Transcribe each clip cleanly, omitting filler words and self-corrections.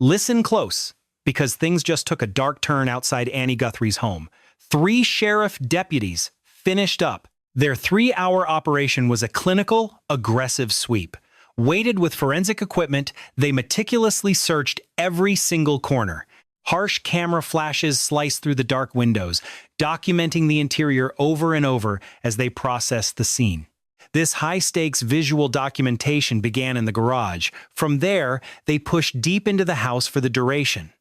Listen close, because things just took a dark turn outside Annie Guthrie's home. 3 sheriff deputies finished up. Their 3-hour operation was a clinical, aggressive sweep. Weighted with forensic equipment, they meticulously searched every single corner. Harsh camera flashes sliced through the dark windows, documenting the interior over and over as they processed the scene. This high-stakes visual documentation began in the garage. From there, they pushed deep into the house for the duration.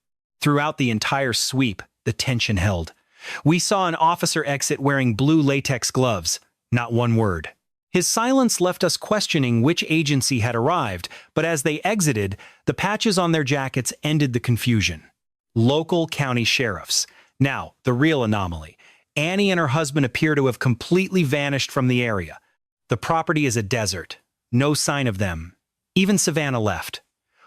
Throughout the entire sweep, the tension held. We saw an officer exit wearing blue latex gloves. Not one word. His silence left us questioning which agency had arrived, but as they exited, the patches on their jackets ended the confusion. Local county sheriffs. Now, the real anomaly. Annie and her husband appear to have completely vanished from the area. The property is a desert. No sign of them. Even Savannah left.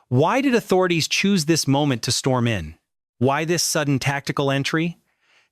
Why did authorities choose this moment to storm in? Why this sudden tactical entry?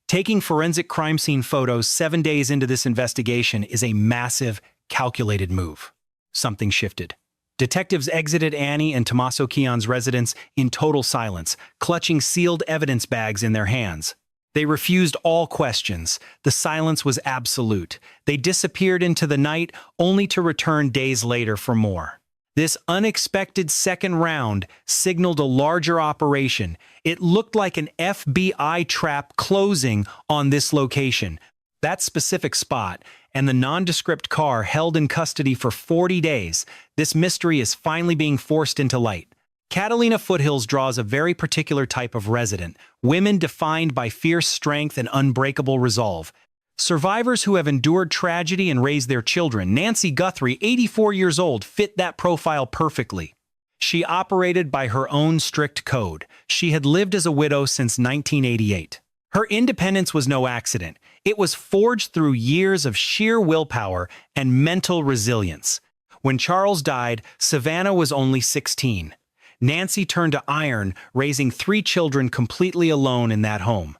Taking forensic crime scene photos 7 days into this investigation is a massive, calculated move. Something shifted. Detectives exited Annie and Tommaso Cioni's residence in total silence, clutching sealed evidence bags in their hands. They refused all questions. The silence was absolute. They disappeared into the night, only to return days later for more. This unexpected second round signaled a larger operation. It looked like an FBI trap closing on this location. That specific spot, and the nondescript car held in custody for 40 days, this mystery is finally being forced into light. Catalina Foothills draws a very particular type of resident, women defined by fierce strength and unbreakable resolve. Survivors who have endured tragedy and raised their children. Nancy Guthrie, 84 years old, fit that profile perfectly. She operated by her own strict code. She had lived as a widow since 1988. Her independence was no accident. It was forged through years of sheer willpower and mental resilience. When Charles died, Savannah was only 16. Nancy turned to iron, raising 3 children completely alone in that home.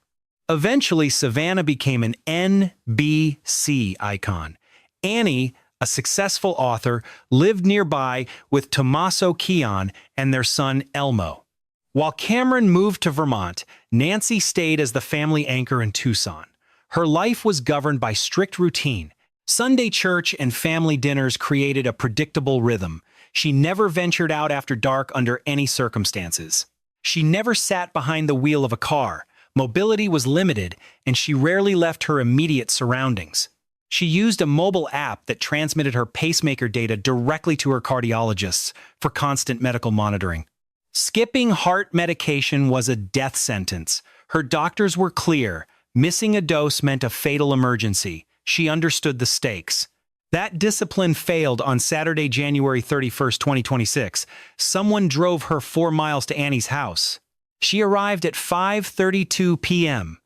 Eventually, Savannah became an NBC icon. Annie, a successful author, lived nearby with Tommaso Cioni and their son Elmo. While Cameron moved to Vermont, Nancy stayed as the family anchor in Tucson. Her life was governed by strict routine. Sunday church and family dinners created a predictable rhythm. She never ventured out after dark under any circumstances. She never sat behind the wheel of a car. Mobility was limited, and she rarely left her immediate surroundings. She used a mobile app that transmitted her pacemaker data directly to her cardiologists for constant medical monitoring. Skipping heart medication was a death sentence. Her doctors were clear. Missing a dose meant a fatal emergency. She understood the stakes. That discipline failed on Saturday, January 31, 2026. Someone drove her 4 miles to Annie's house. She arrived at 5:32 p.m.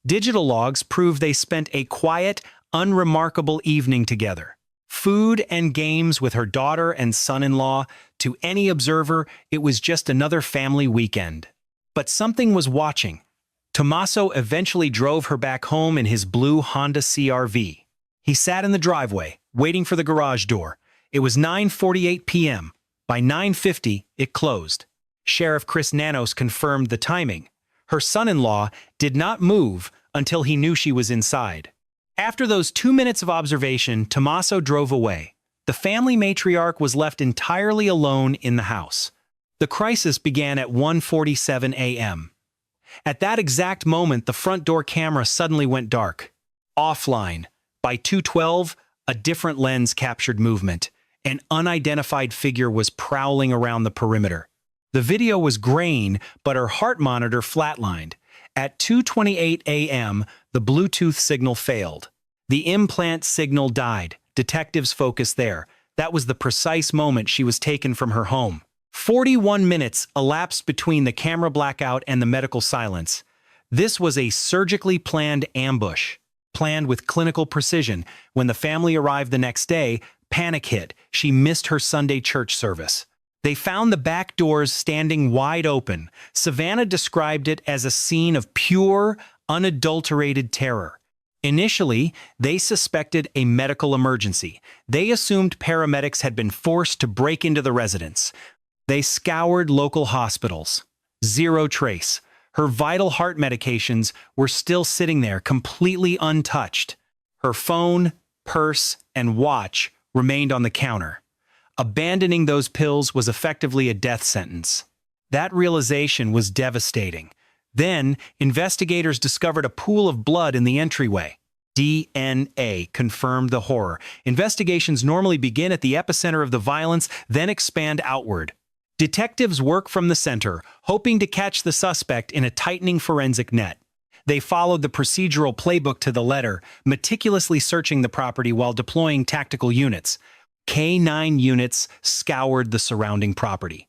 Digital logs prove they spent a quiet, unremarkable evening together. Food and games with her daughter and son-in-law. To any observer, it was just another family weekend. But something was watching. Tommaso eventually drove her back home in his blue Honda CR-V. He sat in the driveway, waiting for the garage door. It was 9:48 p.m. By 9:50, it closed. Sheriff Chris Nanos confirmed the timing. Her son-in-law did not move until he knew she was inside. After those 2 minutes of observation, Tommaso drove away. The family matriarch was left entirely alone in the house. The crisis began at 1:47 a.m. At that exact moment, the front door camera suddenly went dark. Offline. By 2:12, a different lens captured movement. An unidentified figure was prowling around the perimeter. The video was grain, but her heart monitor flatlined. At 2:28 a.m., the Bluetooth signal failed. The implant signal died. Detectives focused there. That was the precise moment she was taken from her home. 41 minutes elapsed between the camera blackout and the medical silence. This was a surgically planned ambush, planned with clinical precision. When the family arrived the next day, panic hit. She missed her Sunday church service. They found the back doors standing wide open. Savannah described it as a scene of pure, unadulterated terror. Initially, they suspected a medical emergency. They assumed paramedics had been forced to break into the residence. They scoured local hospitals. Zero trace. Her vital heart medications were still sitting there, completely untouched. Her phone, purse, and watch remained on the counter. Abandoning those pills was effectively a death sentence. That realization was devastating. Then, investigators discovered a pool of blood in the entryway. DNA confirmed the horror. Investigations normally begin at the epicenter of the violence, then expand outward. Detectives work from the center, hoping to catch the suspect in a tightening forensic net. They followed the procedural playbook to the letter, meticulously searching the property while deploying tactical units. K-9 units scoured the surrounding property.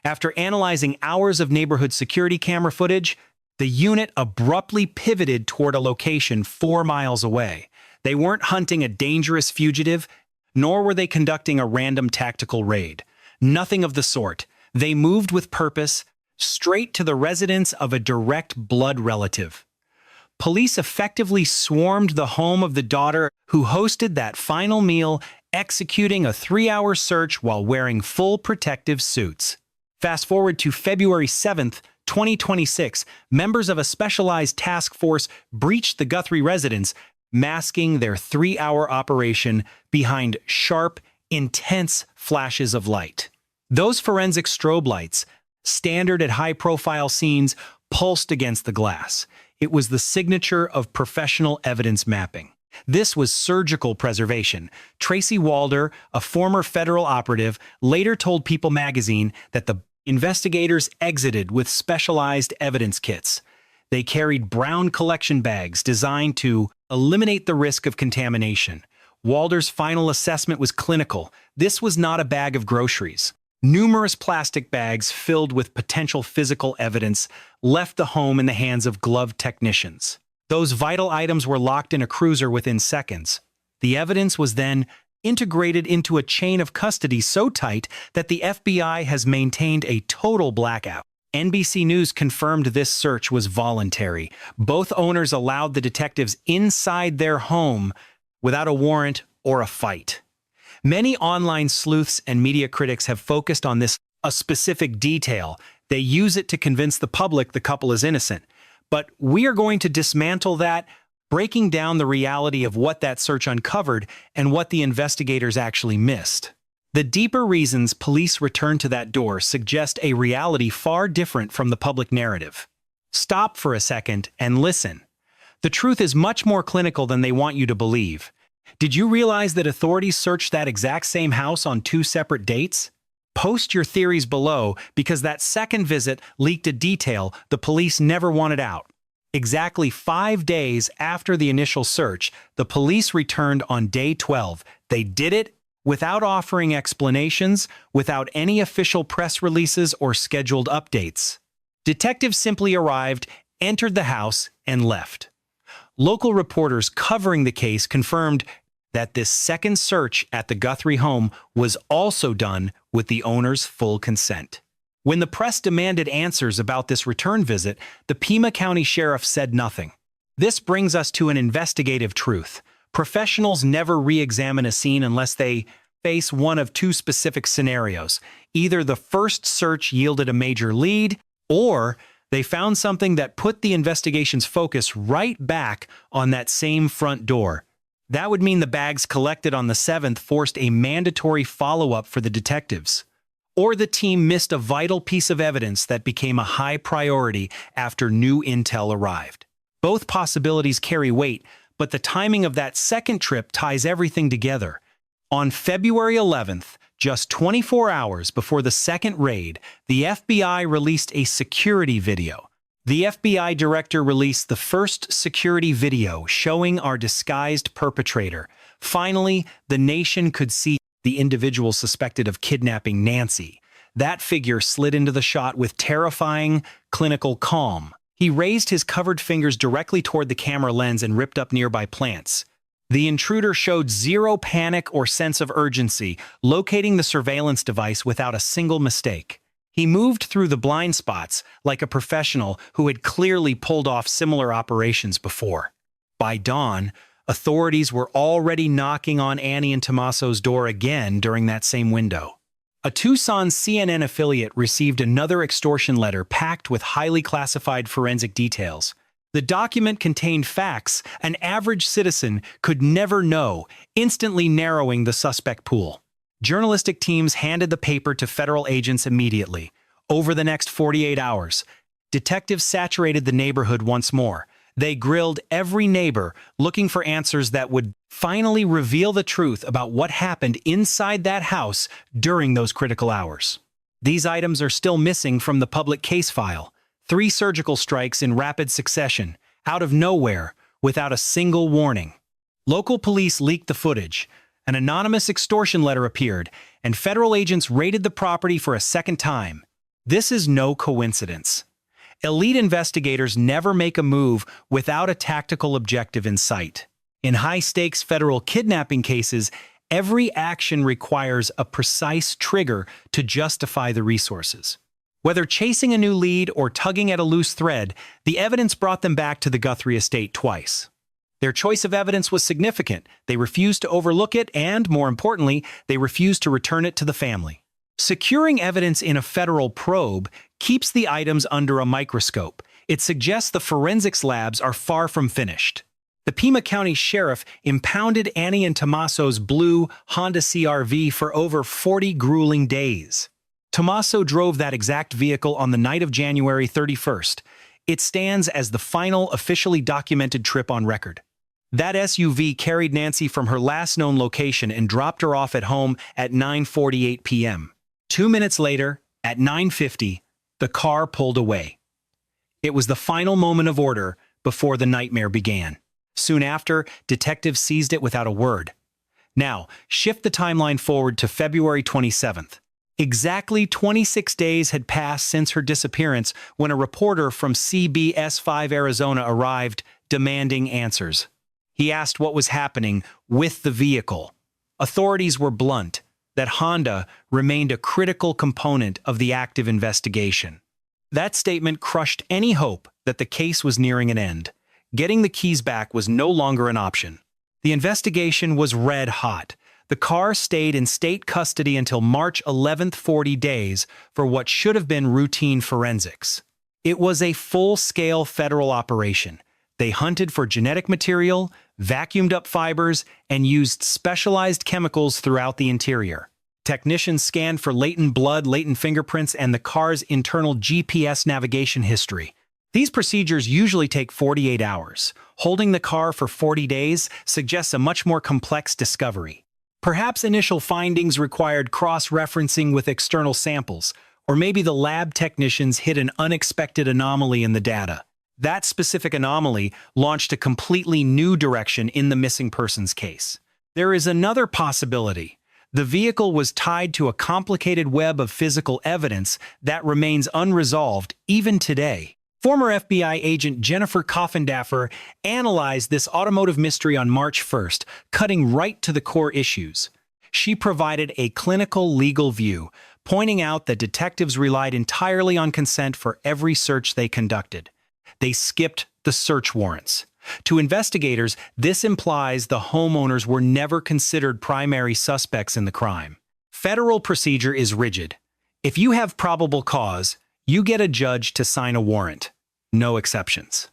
After analyzing hours of neighborhood security camera footage, the unit abruptly pivoted toward a location 4 miles away. They weren't hunting a dangerous fugitive, nor were they conducting a random tactical raid. Nothing of the sort. They moved with purpose, straight to the residence of a direct blood relative. Police effectively swarmed the home of the daughter who hosted that final meal, executing a 3-hour search while wearing full protective suits. Fast forward to February 7th, 2026, members of a specialized task force breached the Guthrie residence, masking their 3-hour operation behind sharp, intense flashes of light. Those forensic strobe lights, standard at high-profile scenes, pulsed against the glass. It was the signature of professional evidence mapping. This was surgical preservation. Tracy Walder, a former federal operative, later told People magazine that the investigators exited with specialized evidence kits. They carried brown collection bags designed to eliminate the risk of contamination. Walder's final assessment was clinical. This was not a bag of groceries. Numerous plastic bags filled with potential physical evidence left the home in the hands of gloved technicians. Those vital items were locked in a cruiser within seconds. The evidence was then integrated into a chain of custody so tight that the FBI has maintained a total blackout. NBC News confirmed this search was voluntary. Both owners allowed the detectives inside their home without a warrant or a fight. Many online sleuths and media critics have focused on a specific detail. They use it to convince the public the couple is innocent. But we are going to dismantle that, breaking down the reality of what that search uncovered and what the investigators actually missed. The deeper reasons police returned to that door suggest a reality far different from the public narrative. Stop for a second and listen. The truth is much more clinical than they want you to believe. Did you realize that authorities searched that exact same house on 2 separate dates? Post your theories below because that second visit leaked a detail the police never wanted out. Exactly 5 days after the initial search, the police returned on day 12. They did it without offering explanations, without any official press releases or scheduled updates. Detectives simply arrived, entered the house, and left. Local reporters covering the case confirmed that this second search at the Guthrie home was also done with the owner's full consent. When the press demanded answers about this return visit, the Pima County Sheriff said nothing. This brings us to an investigative truth. Professionals never re-examine a scene unless they face one of 2 specific scenarios. Either the first search yielded a major lead, or they found something that put the investigation's focus right back on that same front door. That would mean the bags collected on the 7th forced a mandatory follow-up for the detectives. Or the team missed a vital piece of evidence that became a high priority after new intel arrived. Both possibilities carry weight, but the timing of that second trip ties everything together. On February 11th, just 24 hours before the second raid, the FBI released a security video. The FBI director released the first security video showing our disguised perpetrator. Finally, the nation could see the individual suspected of kidnapping Nancy. That figure slid into the shot with terrifying, clinical calm. He raised his covered fingers directly toward the camera lens and ripped up nearby plants. The intruder showed zero panic or sense of urgency, locating the surveillance device without a single mistake. He moved through the blind spots like a professional who had clearly pulled off similar operations before. By dawn, authorities were already knocking on Annie and Tommaso's door again during that same window. A Tucson CNN affiliate received another extortion letter packed with highly classified forensic details. The document contained facts an average citizen could never know, instantly narrowing the suspect pool. Journalistic teams handed the paper to federal agents immediately. Over the next 48 hours, detectives saturated the neighborhood once more. They grilled every neighbor, looking for answers that would finally reveal the truth about what happened inside that house during those critical hours. These items are still missing from the public case file. 3 surgical strikes in rapid succession, out of nowhere, without a single warning. Local police leaked the footage. An anonymous extortion letter appeared, and federal agents raided the property for a second time. This is no coincidence. Elite investigators never make a move without a tactical objective in sight. In high-stakes federal kidnapping cases, every action requires a precise trigger to justify the resources. Whether chasing a new lead or tugging at a loose thread, the evidence brought them back to the Guthrie estate twice. Their choice of evidence was significant. They refused to overlook it and, more importantly, they refused to return it to the family. Securing evidence in a federal probe keeps the items under a microscope. It suggests the forensics labs are far from finished. The Pima County Sheriff impounded Annie and Tommaso's blue Honda CR-V for over 40 grueling days. Tommaso drove that exact vehicle on the night of January 31st. It stands as the final officially documented trip on record. That SUV carried Nancy from her last known location and dropped her off at home at 9:48 p.m. 2 minutes later, at 9:50, the car pulled away. It was the final moment of order before the nightmare began. Soon after, detectives seized it without a word. Now, shift the timeline forward to February 27th. Exactly 26 days had passed since her disappearance when a reporter from CBS 5 Arizona arrived, demanding answers. He asked what was happening with the vehicle. Authorities were blunt that Honda remained a critical component of the active investigation. That statement crushed any hope that the case was nearing an end. Getting the keys back was no longer an option. The investigation was red hot. The car stayed in state custody until March 11th, 40 days, for what should have been routine forensics. It was a full-scale federal operation. They hunted for genetic material, vacuumed up fibers, and used specialized chemicals throughout the interior. Technicians scanned for latent blood, latent fingerprints, and the car's internal GPS navigation history. These procedures usually take 48 hours. Holding the car for 40 days suggests a much more complex discovery. Perhaps initial findings required cross-referencing with external samples, or maybe the lab technicians hit an unexpected anomaly in the data. That specific anomaly launched a completely new direction in the missing persons case. There is another possibility. The vehicle was tied to a complicated web of physical evidence that remains unresolved even today. Former FBI agent Jennifer Coffindaffer analyzed this automotive mystery on March 1st, cutting right to the core issues. She provided a clinical legal view, pointing out that detectives relied entirely on consent for every search they conducted. They skipped the search warrants. To investigators, this implies the homeowners were never considered primary suspects in the crime. Federal procedure is rigid. If you have probable cause, you get a judge to sign a warrant. No exceptions.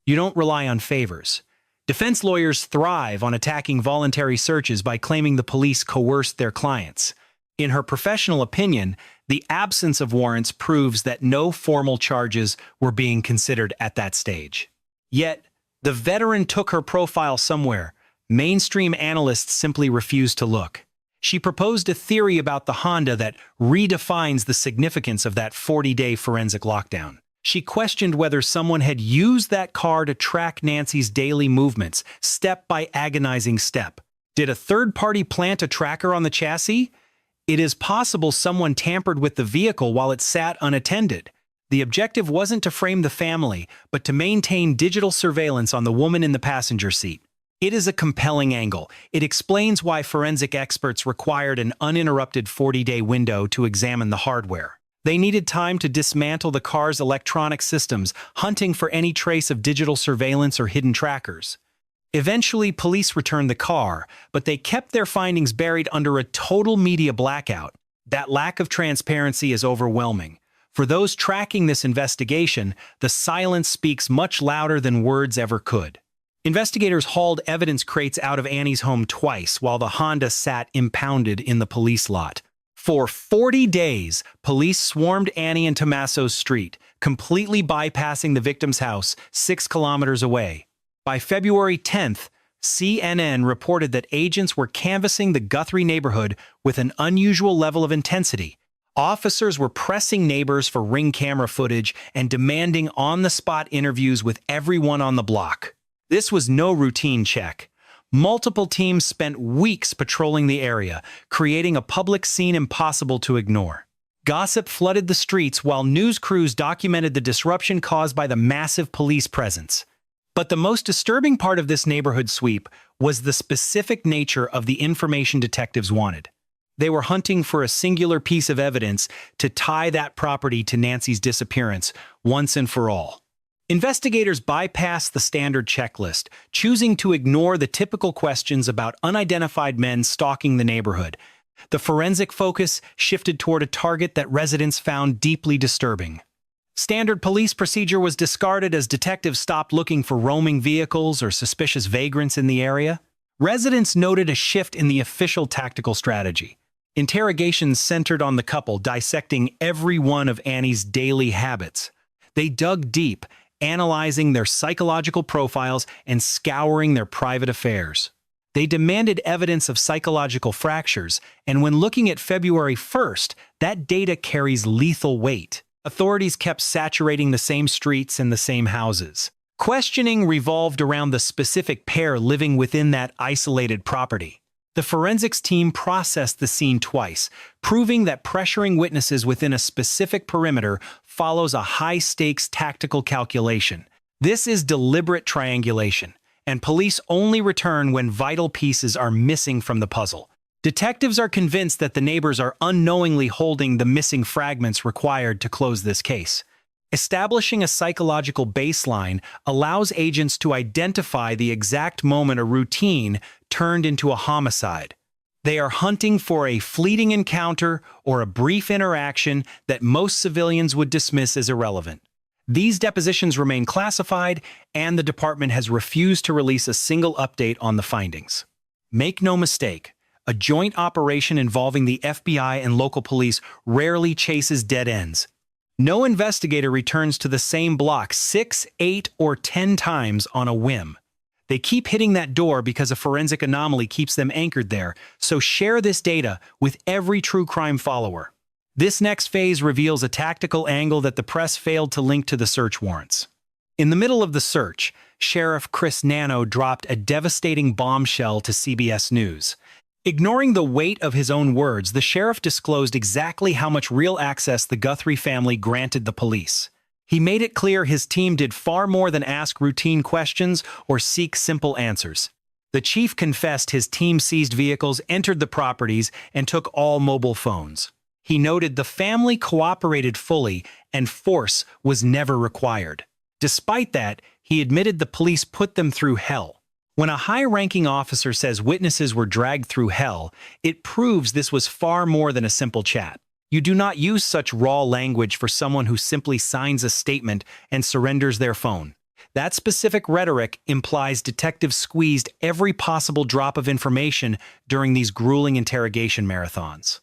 You don't rely on favors. Defense lawyers thrive on attacking voluntary searches by claiming the police coerced their clients. In her professional opinion, the absence of warrants proves that no formal charges were being considered at that stage. Yet, the veteran took her profile somewhere. Mainstream analysts simply refused to look. She proposed a theory about the Honda that redefines the significance of that 40-day forensic lockdown. She questioned whether someone had used that car to track Nancy's daily movements, step by agonizing step. Did a third party plant a tracker on the chassis? It is possible someone tampered with the vehicle while it sat unattended. The objective wasn't to frame the family, but to maintain digital surveillance on the woman in the passenger seat. It is a compelling angle. It explains why forensic experts required an uninterrupted 40-day window to examine the hardware. They needed time to dismantle the car's electronic systems, hunting for any trace of digital surveillance or hidden trackers. Eventually, police returned the car, but they kept their findings buried under a total media blackout. That lack of transparency is overwhelming. For those tracking this investigation, the silence speaks much louder than words ever could. Investigators hauled evidence crates out of Annie's home twice while the Honda sat impounded in the police lot. For 40 days, police swarmed Annie and Tommaso's street, completely bypassing the victim's house 6 kilometers away. By February 10th, CNN reported that agents were canvassing the Guthrie neighborhood with an unusual level of intensity. Officers were pressing neighbors for ring camera footage and demanding on-the-spot interviews with everyone on the block. This was no routine check. Multiple teams spent weeks patrolling the area, creating a public scene impossible to ignore. Gossip flooded the streets while news crews documented the disruption caused by the massive police presence. But the most disturbing part of this neighborhood sweep was the specific nature of the information detectives wanted. They were hunting for a singular piece of evidence to tie that property to Nancy's disappearance once and for all. Investigators bypassed the standard checklist, choosing to ignore the typical questions about unidentified men stalking the neighborhood. The forensic focus shifted toward a target that residents found deeply disturbing. Standard police procedure was discarded as detectives stopped looking for roaming vehicles or suspicious vagrants in the area. Residents noted a shift in the official tactical strategy. Interrogations centered on the couple, dissecting every one of Annie's daily habits. They dug deep, analyzing their psychological profiles and scouring their private affairs. They demanded evidence of psychological fractures, and when looking at February 1st, that data carries lethal weight. Authorities kept saturating the same streets and the same houses. Questioning revolved around the specific pair living within that isolated property. The forensics team processed the scene twice, proving that pressuring witnesses within a specific perimeter follows a high-stakes tactical calculation. This is deliberate triangulation, and police only return when vital pieces are missing from the puzzle. Detectives are convinced that the neighbors are unknowingly holding the missing fragments required to close this case. Establishing a psychological baseline allows agents to identify the exact moment a routine turned into a homicide. They are hunting for a fleeting encounter or a brief interaction that most civilians would dismiss as irrelevant. These depositions remain classified, and the department has refused to release a single update on the findings. Make no mistake, a joint operation involving the FBI and local police rarely chases dead ends. No investigator returns to the same block 6, 8, or 10 times on a whim. They keep hitting that door because a forensic anomaly keeps them anchored there, so share this data with every true crime follower. This next phase reveals a tactical angle that the press failed to link to the search warrants. In the middle of the search, Sheriff Chris Nano dropped a devastating bombshell to CBS News. Ignoring the weight of his own words, the sheriff disclosed exactly how much real access the Guthrie family granted the police. He made it clear his team did far more than ask routine questions or seek simple answers. The chief confessed his team seized vehicles, entered the properties, and took all mobile phones. He noted the family cooperated fully and force was never required. Despite that, he admitted the police put them through hell. When a high-ranking officer says witnesses were dragged through hell, it proves this was far more than a simple chat. You do not use such raw language for someone who simply signs a statement and surrenders their phone. That specific rhetoric implies detectives squeezed every possible drop of information during these grueling interrogation marathons.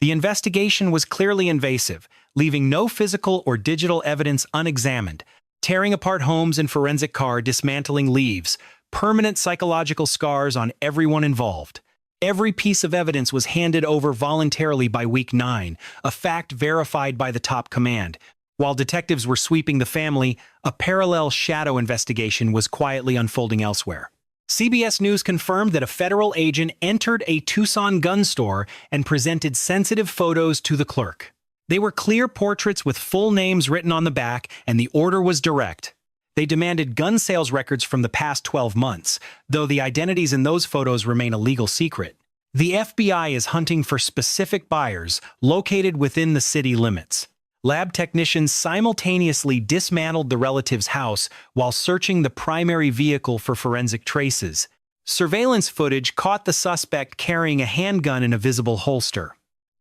The investigation was clearly invasive, leaving no physical or digital evidence unexamined, tearing apart homes and forensic car, dismantling leaves, permanent psychological scars on everyone involved. Every piece of evidence was handed over voluntarily by week 9, a fact verified by the top command. While detectives were sweeping the family, a parallel shadow investigation was quietly unfolding elsewhere. CBS News confirmed that a federal agent entered a Tucson gun store and presented sensitive photos to the clerk. They were clear portraits with full names written on the back, and the order was direct. They demanded gun sales records from the past 12 months, though the identities in those photos remain a legal secret. The FBI is hunting for specific buyers located within the city limits. Lab technicians simultaneously dismantled the relative's house while searching the primary vehicle for forensic traces. Surveillance footage caught the suspect carrying a handgun in a visible holster.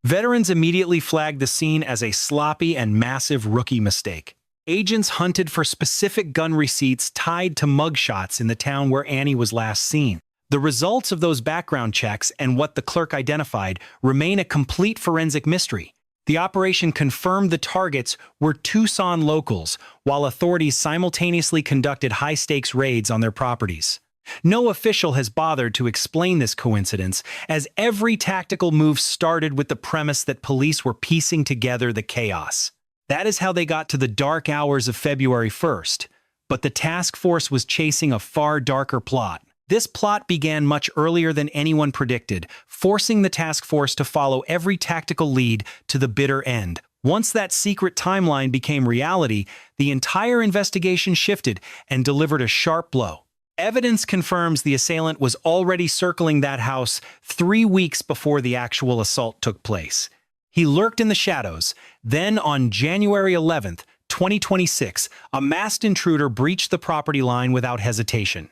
Veterans immediately flagged the scene as a sloppy and massive rookie mistake. Agents hunted for specific gun receipts tied to mugshots in the town where Annie was last seen. The results of those background checks and what the clerk identified remain a complete forensic mystery. The operation confirmed the targets were Tucson locals, while authorities simultaneously conducted high-stakes raids on their properties. No official has bothered to explain this coincidence, as every tactical move started with the premise that police were piecing together the chaos. That is how they got to the dark hours of February 1st. But the task force was chasing a far darker plot. This plot began much earlier than anyone predicted, forcing the task force to follow every tactical lead to the bitter end. Once that secret timeline became reality, the entire investigation shifted and delivered a sharp blow. Evidence confirms the assailant was already circling that house 3 weeks before the actual assault took place. He lurked in the shadows. Then, on January 11th, 2026, a masked intruder breached the property line without hesitation.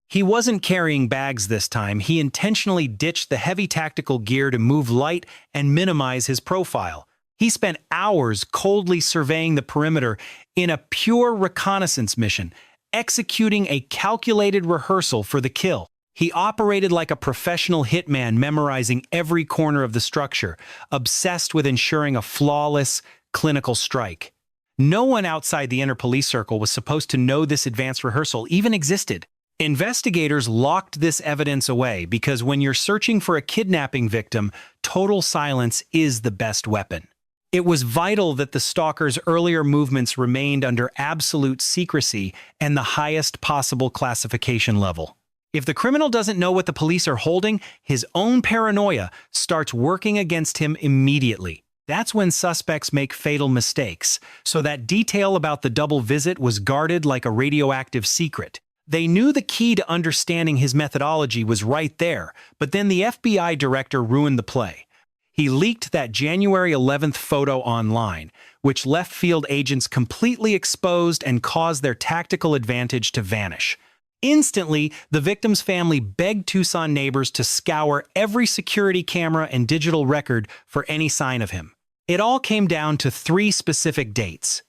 He wasn't carrying bags this time. He intentionally ditched the heavy tactical gear to move light and minimize his profile. He spent hours coldly surveying the perimeter in a pure reconnaissance mission, executing a calculated rehearsal for the kill. He operated like a professional hitman, memorizing every corner of the structure, obsessed with ensuring a flawless, clinical strike. No one outside the inner police circle was supposed to know this advanced rehearsal even existed. Investigators locked this evidence away because when you're searching for a kidnapping victim, total silence is the best weapon. It was vital that the stalker's earlier movements remained under absolute secrecy and the highest possible classification level. If the criminal doesn't know what the police are holding, his own paranoia starts working against him immediately. That's when suspects make fatal mistakes, so that detail about the double visit was guarded like a radioactive secret. They knew the key to understanding his methodology was right there, but then the FBI director ruined the play. He leaked that January 11th photo online, which left field agents completely exposed and caused their tactical advantage to vanish. Instantly, the victim's family begged Tucson neighbors to scour every security camera and digital record for any sign of him. It all came down to 3 specific dates: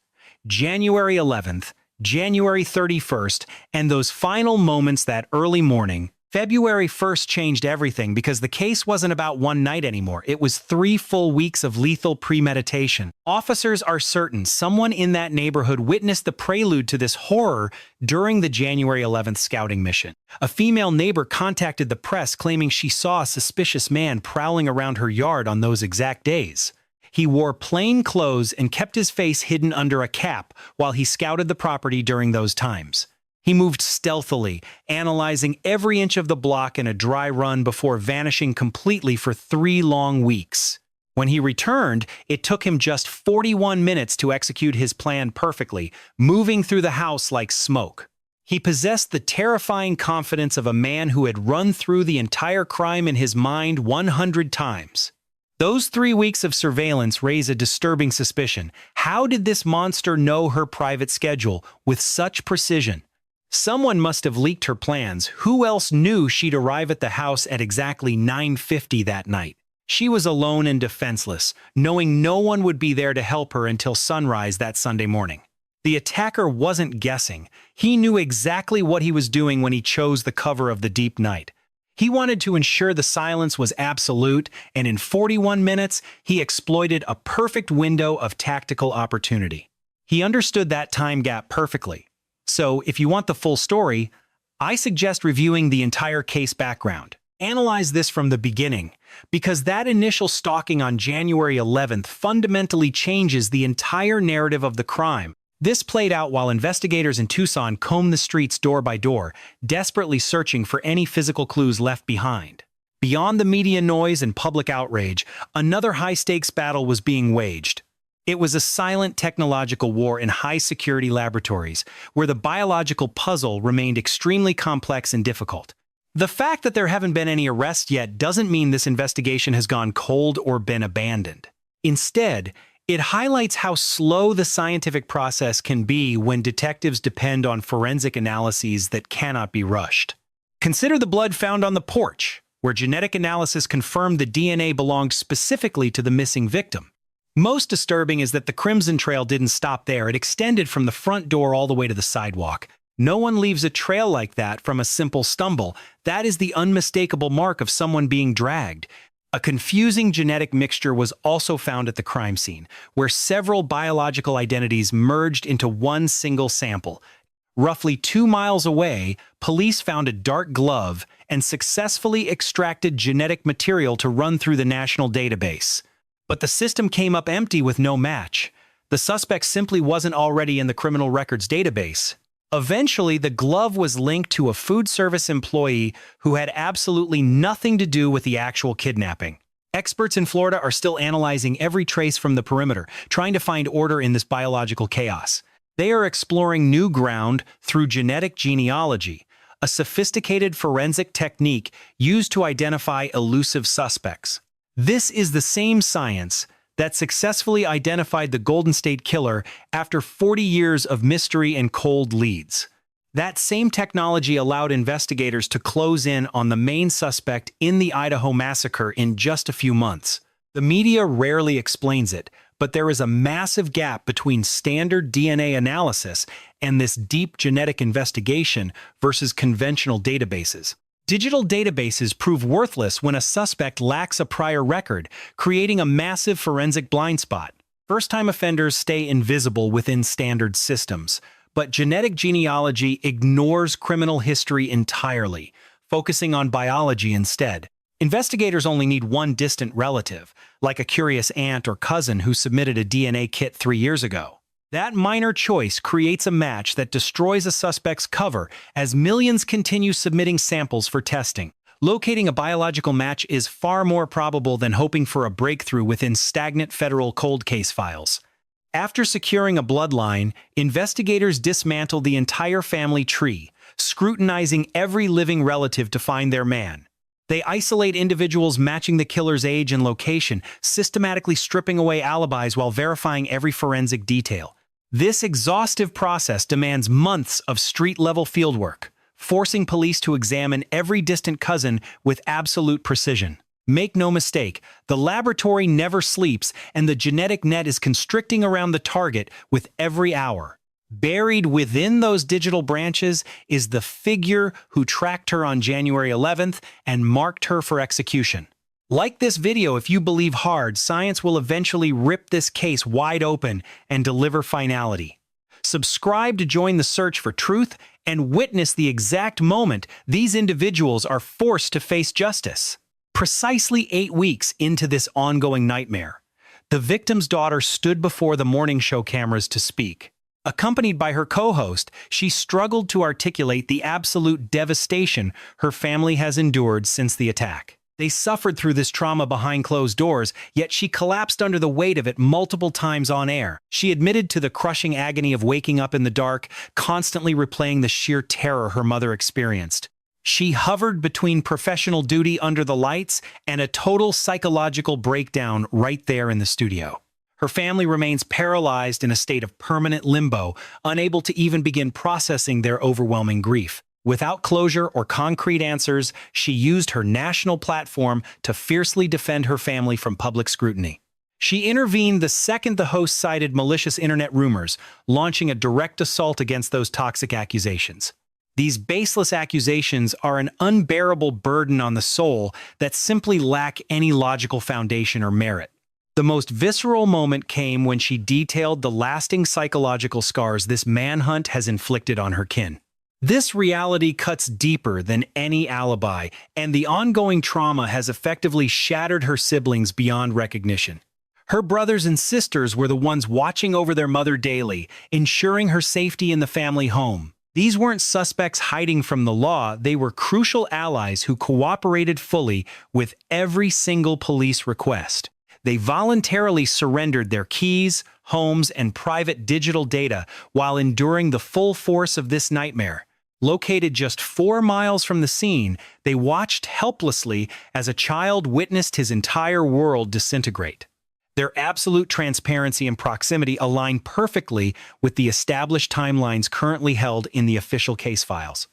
January 11th, January 31st, and those final moments that early morning. February 1st changed everything because the case wasn't about one night anymore. It was 3 full weeks of lethal premeditation. Officers are certain someone in that neighborhood witnessed the prelude to this horror during the January 11th scouting mission. A female neighbor contacted the press claiming she saw a suspicious man prowling around her yard on those exact days. He wore plain clothes and kept his face hidden under a cap while he scouted the property during those times. He moved stealthily, analyzing every inch of the block in a dry run before vanishing completely for 3 long weeks. When he returned, it took him just 41 minutes to execute his plan perfectly, moving through the house like smoke. He possessed the terrifying confidence of a man who had run through the entire crime in his mind 100 times. Those 3 weeks of surveillance raise a disturbing suspicion. How did this monster know her private schedule with such precision? Someone must have leaked her plans. Who else knew she'd arrive at the house at exactly 9:50 that night? She was alone and defenseless, knowing no one would be there to help her until sunrise that Sunday morning. The attacker wasn't guessing. He knew exactly what he was doing when he chose the cover of the deep night. He wanted to ensure the silence was absolute, and in 41 minutes, he exploited a perfect window of tactical opportunity. He understood that time gap perfectly. So, if you want the full story, I suggest reviewing the entire case background. Analyze this from the beginning, because that initial stalking on January 11th fundamentally changes the entire narrative of the crime. This played out while investigators in Tucson combed the streets door by door, desperately searching for any physical clues left behind. Beyond the media noise and public outrage, another high-stakes battle was being waged. It was a silent technological war in high-security laboratories, where the biological puzzle remained extremely complex and difficult. The fact that there haven't been any arrests yet doesn't mean this investigation has gone cold or been abandoned. Instead, it highlights how slow the scientific process can be when detectives depend on forensic analyses that cannot be rushed. Consider the blood found on the porch. where genetic analysis confirmed the DNA belonged specifically to the missing victim. Most disturbing is that the Crimson Trail didn't stop there. It extended from the front door all the way to the sidewalk. No one leaves a trail like that from a simple stumble. That is the unmistakable mark of someone being dragged. A confusing genetic mixture was also found at the crime scene, where several biological identities merged into one single sample. Roughly 2 miles away, police found a dark glove and successfully extracted genetic material to run through the national database. But the system came up empty with no match. The suspect simply wasn't already in the criminal records database. Eventually, the glove was linked to a food service employee who had absolutely nothing to do with the actual kidnapping. Experts in Florida are still analyzing every trace from the perimeter, trying to find order in this biological chaos. They are exploring new ground through genetic genealogy, a sophisticated forensic technique used to identify elusive suspects. This is the same science that successfully identified the Golden State Killer after 40 years of mystery and cold leads. That same technology allowed investigators to close in on the main suspect in the Idaho massacre in just a few months. The media rarely explains it, but there is a massive gap between standard DNA analysis and this deep genetic investigation versus conventional databases. Digital databases prove worthless when a suspect lacks a prior record, creating a massive forensic blind spot. First-time offenders stay invisible within standard systems, but genetic genealogy ignores criminal history entirely, focusing on biology instead. Investigators only need one distant relative, like a curious aunt or cousin who submitted a DNA kit 3 years ago. That minor choice creates a match that destroys a suspect's cover as millions continue submitting samples for testing. Locating a biological match is far more probable than hoping for a breakthrough within stagnant federal cold case files. After securing a bloodline, investigators dismantle the entire family tree, scrutinizing every living relative to find their man. They isolate individuals matching the killer's age and location, systematically stripping away alibis while verifying every forensic detail. This exhaustive process demands months of street-level fieldwork, forcing police to examine every distant cousin with absolute precision. Make no mistake, the laboratory never sleeps, and the genetic net is constricting around the target with every hour. Buried within those digital branches is the figure who tracked her on January 11th and marked her for execution. Like this video if you believe hard science will eventually rip this case wide open and deliver finality. Subscribe to join the search for truth and witness the exact moment these individuals are forced to face justice. Precisely 8 weeks into this ongoing nightmare, the victim's daughter stood before the morning show cameras to speak. Accompanied by her co-host, she struggled to articulate the absolute devastation her family has endured since the attack. They suffered through this trauma behind closed doors, yet she collapsed under the weight of it multiple times on air. She admitted to the crushing agony of waking up in the dark, constantly replaying the sheer terror her mother experienced. She hovered between professional duty under the lights and a total psychological breakdown right there in the studio. Her family remains paralyzed in a state of permanent limbo, unable to even begin processing their overwhelming grief. Without closure or concrete answers, she used her national platform to fiercely defend her family from public scrutiny. She intervened the second the host cited malicious internet rumors, launching a direct assault against those toxic accusations. These baseless accusations are an unbearable burden on the soul that simply lack any logical foundation or merit. The most visceral moment came when she detailed the lasting psychological scars this manhunt has inflicted on her kin. This reality cuts deeper than any alibi, and the ongoing trauma has effectively shattered her siblings beyond recognition. Her brothers and sisters were the ones watching over their mother daily, ensuring her safety in the family home. These weren't suspects hiding from the law, they were crucial allies who cooperated fully with every single police request. They voluntarily surrendered their keys, homes, and private digital data while enduring the full force of this nightmare. Located just 4 miles from the scene, they watched helplessly as a child witnessed his entire world disintegrate. Their absolute transparency and proximity align perfectly with the established timelines currently held in the official case files.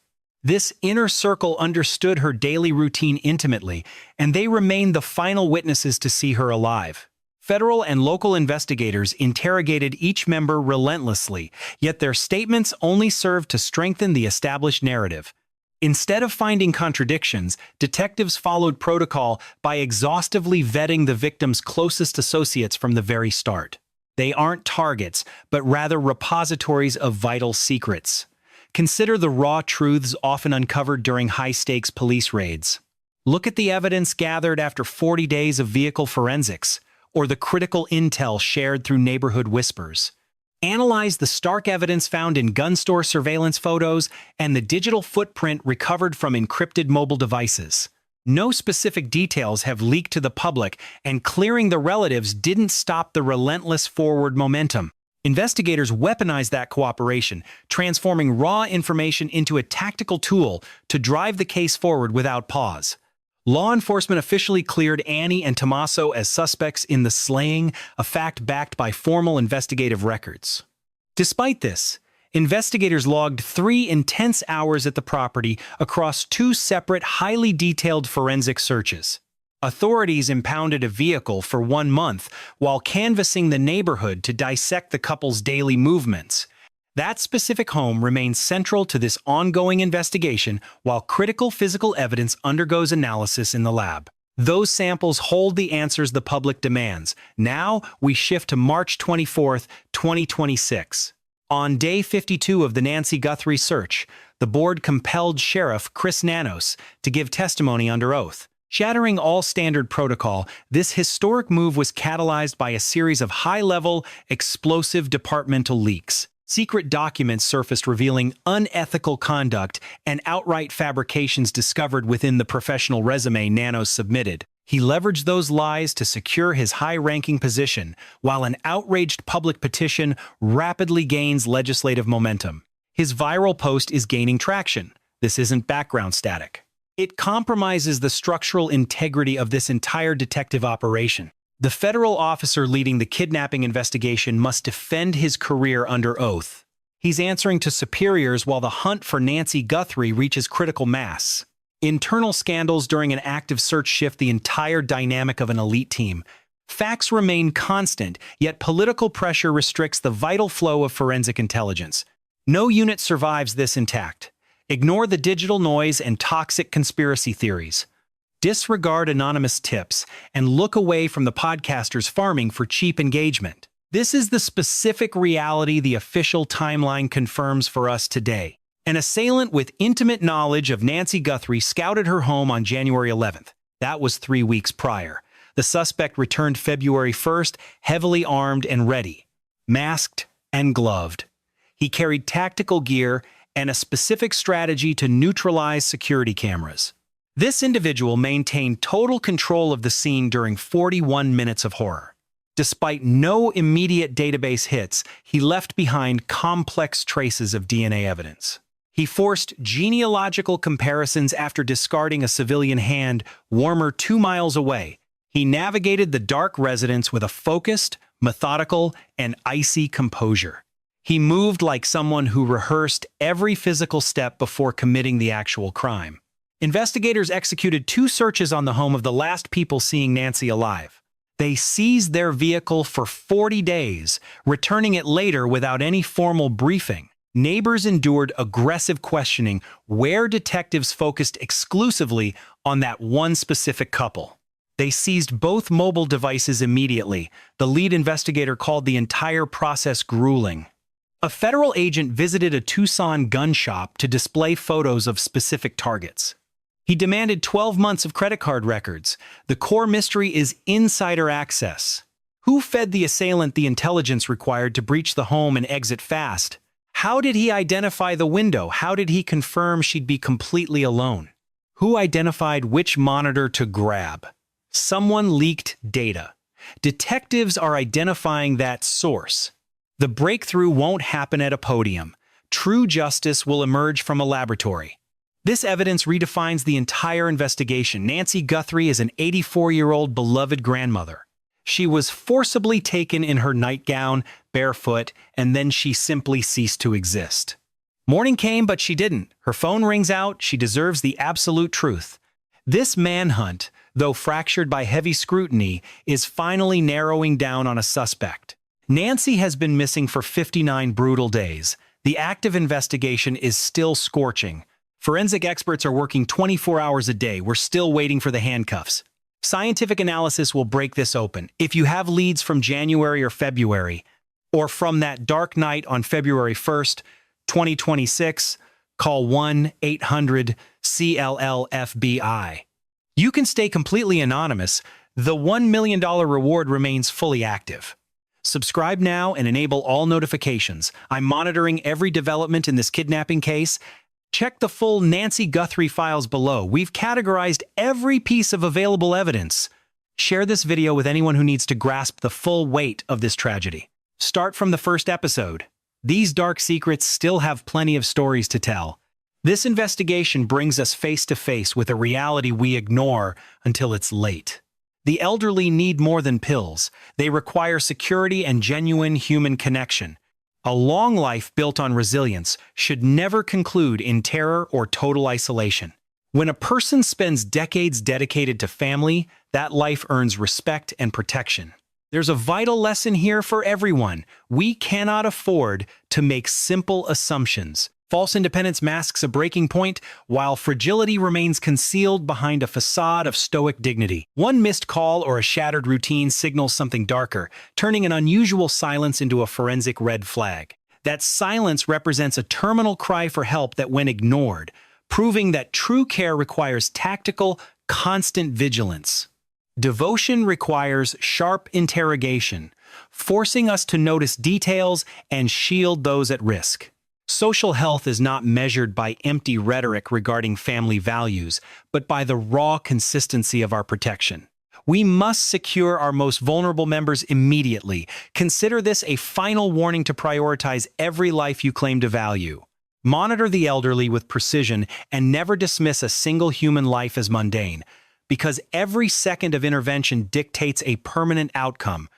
This inner circle understood her daily routine intimately, and they remained the final witnesses to see her alive. Federal and local investigators interrogated each member relentlessly, yet their statements only served to strengthen the established narrative. Instead of finding contradictions, detectives followed protocol by exhaustively vetting the victim's closest associates from the very start. They aren't targets, but rather repositories of vital secrets. Consider the raw truths often uncovered during high-stakes police raids. Look at the evidence gathered after 40 days of vehicle forensics, or the critical intel shared through neighborhood whispers. Analyze the stark evidence found in gun store surveillance photos and the digital footprint recovered from encrypted mobile devices. No specific details have leaked to the public, and clearing the relatives didn't stop the relentless forward momentum. Investigators weaponized that cooperation, transforming raw information into a tactical tool to drive the case forward without pause. Law enforcement officially cleared Annie and Tommaso as suspects in the slaying, a fact backed by formal investigative records. Despite this, investigators logged 3 intense hours at the property across 2 separate, highly detailed forensic searches. Authorities impounded a vehicle for 1 month while canvassing the neighborhood to dissect the couple's daily movements. That specific home remains central to this ongoing investigation while critical physical evidence undergoes analysis in the lab. Those samples hold the answers the public demands. Now we shift to March 24, 2026. On day 52 of the Nancy Guthrie search, the board compelled Sheriff Chris Nanos to give testimony under oath. Shattering all standard protocol, this historic move was catalyzed by a series of high-level, explosive departmental leaks. Secret documents surfaced revealing unethical conduct and outright fabrications discovered within the professional resume Nanos submitted. He leveraged those lies to secure his high-ranking position, while an outraged public petition rapidly gains legislative momentum. His viral post is gaining traction. This isn't background static. It compromises the structural integrity of this entire detective operation. The federal officer leading the kidnapping investigation must defend his career under oath. He's answering to superiors while the hunt for Nancy Guthrie reaches critical mass. Internal scandals during an active search shift the entire dynamic of an elite team. Facts remain constant, yet political pressure restricts the vital flow of forensic intelligence. No unit survives this intact. Ignore the digital noise and toxic conspiracy theories. Disregard anonymous tips and look away from the podcasters farming for cheap engagement. This is the specific reality the official timeline confirms for us today. An assailant with intimate knowledge of Nancy Guthrie scouted her home on January 11th. That was 3 weeks prior. The suspect returned February 1st, heavily armed and ready, masked and gloved. He carried tactical gear and a specific strategy to neutralize security cameras. This individual maintained total control of the scene during 41 minutes of horror. Despite no immediate database hits, he left behind complex traces of DNA evidence. He forced genealogical comparisons after discarding a civilian hand warmer 2 miles away. He navigated the dark residence with a focused, methodical, and icy composure. He moved like someone who rehearsed every physical step before committing the actual crime. Investigators executed 2 searches on the home of the last people seeing Nancy alive. They seized their vehicle for 40 days, returning it later without any formal briefing. Neighbors endured aggressive questioning where detectives focused exclusively on that one specific couple. They seized both mobile devices immediately. The lead investigator called the entire process grueling. A federal agent visited a Tucson gun shop to display photos of specific targets. He demanded 12 months of credit card records. The core mystery is insider access. Who fed the assailant the intelligence required to breach the home and exit fast? How did he identify the window? How did he confirm she'd be completely alone? Who identified which monitor to grab? Someone leaked data. Detectives are identifying that source. The breakthrough won't happen at a podium. True justice will emerge from a laboratory. This evidence redefines the entire investigation. Nancy Guthrie is an 84-year-old beloved grandmother. She was forcibly taken in her nightgown, barefoot, and then she simply ceased to exist. Morning came, but she didn't. Her phone rings out. She deserves the absolute truth. This manhunt, though fractured by heavy scrutiny, is finally narrowing down on a suspect. Nancy has been missing for 59 brutal days. The active investigation is still scorching. Forensic experts are working 24 hours a day. We're still waiting for the handcuffs. Scientific analysis will break this open. If you have leads from January or February, or from that dark night on February 1st, 2026, call 1-800-CLL-FBI. You can stay completely anonymous. The $1 million reward remains fully active. Subscribe now and enable all notifications. I'm monitoring every development in this kidnapping case. Check the full Nancy Guthrie files below. We've categorized every piece of available evidence. Share this video with anyone who needs to grasp the full weight of this tragedy. Start from the first episode. These dark secrets still have plenty of stories to tell. This investigation brings us face to face with a reality we ignore until it's late. The elderly need more than pills. They require security and genuine human connection. A long life built on resilience should never conclude in terror or total isolation. When a person spends decades dedicated to family, that life earns respect and protection. There's a vital lesson here for everyone. We cannot afford to make simple assumptions. False independence masks a breaking point, while fragility remains concealed behind a facade of stoic dignity. One missed call or a shattered routine signals something darker, turning an unusual silence into a forensic red flag. That silence represents a terminal cry for help that went ignored, proving that true care requires tactical, constant vigilance. Devotion requires sharp interrogation, forcing us to notice details and shield those at risk. Social health is not measured by empty rhetoric regarding family values, but by the raw consistency of our protection. We must secure our most vulnerable members immediately. Consider this a final warning to prioritize every life you claim to value. Monitor the elderly with precision and never dismiss a single human life as mundane, because every second of intervention dictates a permanent outcome.